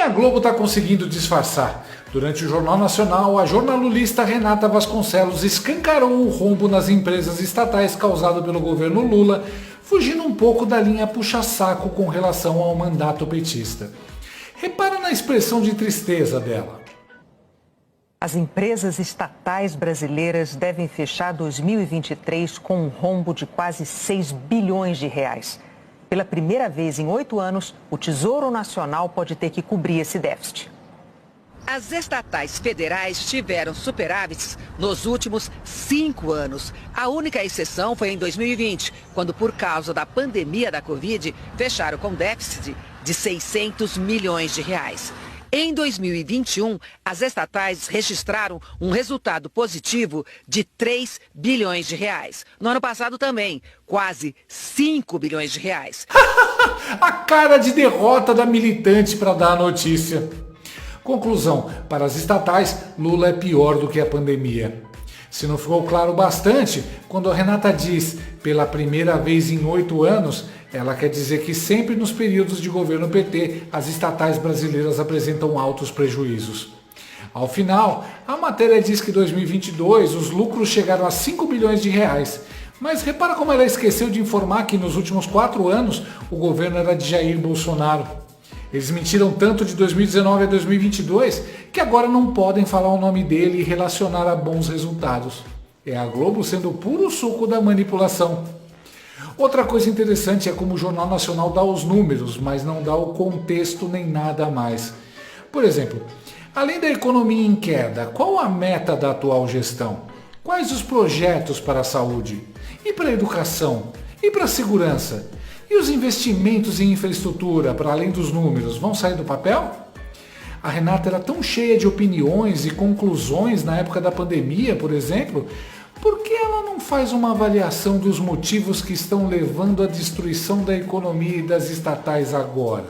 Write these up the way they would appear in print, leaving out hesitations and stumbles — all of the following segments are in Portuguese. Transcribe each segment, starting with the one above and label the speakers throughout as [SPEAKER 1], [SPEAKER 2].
[SPEAKER 1] a Globo está conseguindo disfarçar. Durante o Jornal Nacional, a jornalista Renata Vasconcelos escancarou o rombo nas empresas estatais causado pelo governo Lula, fugindo um pouco da linha puxa-saco com relação ao mandato petista. Repara na expressão de tristeza dela.
[SPEAKER 2] As empresas estatais brasileiras devem fechar 2023 com um rombo de quase 6 bilhões de reais. Pela primeira vez em 8 anos, o Tesouro Nacional pode ter que cobrir esse déficit.
[SPEAKER 3] As estatais federais tiveram superávites nos últimos 5 anos. A única exceção foi em 2020, quando, por causa da pandemia da Covid, fecharam com déficit de 600 milhões de reais. Em 2021, as estatais registraram um resultado positivo de 3 bilhões de reais. No ano passado também, quase 5 bilhões de reais.
[SPEAKER 1] A cara de derrota da militante para dar a notícia. Conclusão, para as estatais, Lula é pior do que a pandemia. Se não ficou claro bastante, quando a Renata diz pela primeira vez em 8 anos, ela quer dizer que sempre nos períodos de governo PT, as estatais brasileiras apresentam altos prejuízos. Ao final, a matéria diz que em 2022 os lucros chegaram a 5 bilhões de reais. Mas repara como ela esqueceu de informar que nos últimos 4 anos o governo era de Jair Bolsonaro. Eles mentiram tanto de 2019 a 2022 que agora não podem falar o nome dele e relacionar a bons resultados. É a Globo sendo o puro suco da manipulação. Outra coisa interessante é como o Jornal Nacional dá os números, mas não dá o contexto nem nada a mais. Por exemplo, além da economia em queda, qual a meta da atual gestão? Quais os projetos para a saúde? E para a educação? E para a segurança? E os investimentos em infraestrutura, para além dos números, vão sair do papel? A Renata era tão cheia de opiniões e conclusões na época da pandemia, por exemplo, por que ela não faz uma avaliação dos motivos que estão levando à destruição da economia e das estatais agora?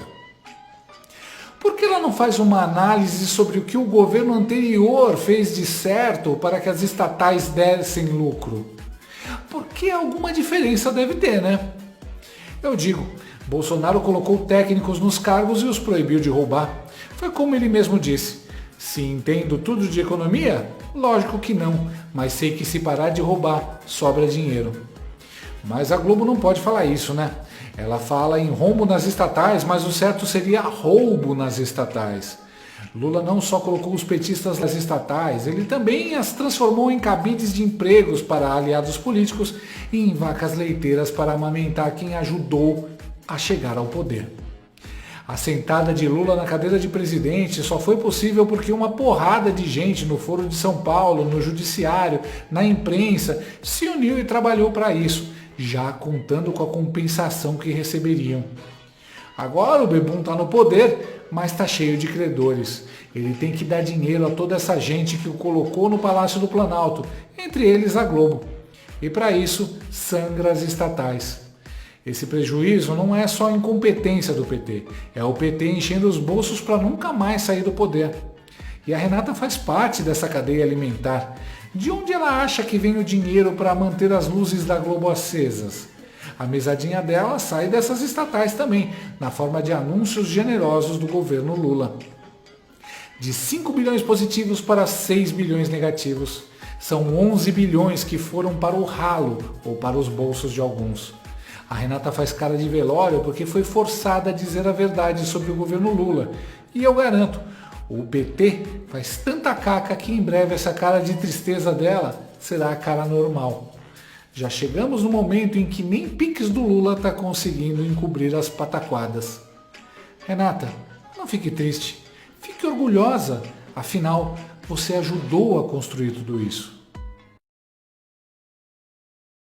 [SPEAKER 1] Por que ela não faz uma análise sobre o que o governo anterior fez de certo para que as estatais dessem lucro? Porque alguma diferença deve ter, né? Eu digo, Bolsonaro colocou técnicos nos cargos e os proibiu de roubar. Foi como ele mesmo disse. Se entendo tudo de economia? Lógico que não, mas sei que se parar de roubar, sobra dinheiro. Mas a Globo não pode falar isso, né? Ela fala em rombo nas estatais, mas o certo seria roubo nas estatais. Lula não só colocou os petistas nas estatais, ele também as transformou em cabides de empregos para aliados políticos e em vacas leiteiras para amamentar quem ajudou a chegar ao poder. A sentada de Lula na cadeira de presidente só foi possível porque uma porrada de gente no Foro de São Paulo, no Judiciário, na imprensa, se uniu e trabalhou para isso, já contando com a compensação que receberiam. Agora o bebum está no poder, mas está cheio de credores. Ele tem que dar dinheiro a toda essa gente que o colocou no Palácio do Planalto, entre eles a Globo. E para isso, sangra as estatais. Esse prejuízo não é só incompetência do PT, é o PT enchendo os bolsos para nunca mais sair do poder. E a Renata faz parte dessa cadeia alimentar. De onde ela acha que vem o dinheiro para manter as luzes da Globo acesas? A mesadinha dela sai dessas estatais também, na forma de anúncios generosos do governo Lula. De 5 bilhões positivos para 6 bilhões negativos. São 11 bilhões que foram para o ralo ou para os bolsos de alguns. A Renata faz cara de velório porque foi forçada a dizer a verdade sobre o governo Lula. E eu garanto, o PT faz tanta caca que em breve essa cara de tristeza dela será a cara normal. Já chegamos no momento em que nem Pix do Lula está conseguindo encobrir as pataquadas. Renata, não fique triste, fique orgulhosa, afinal você ajudou a construir tudo isso.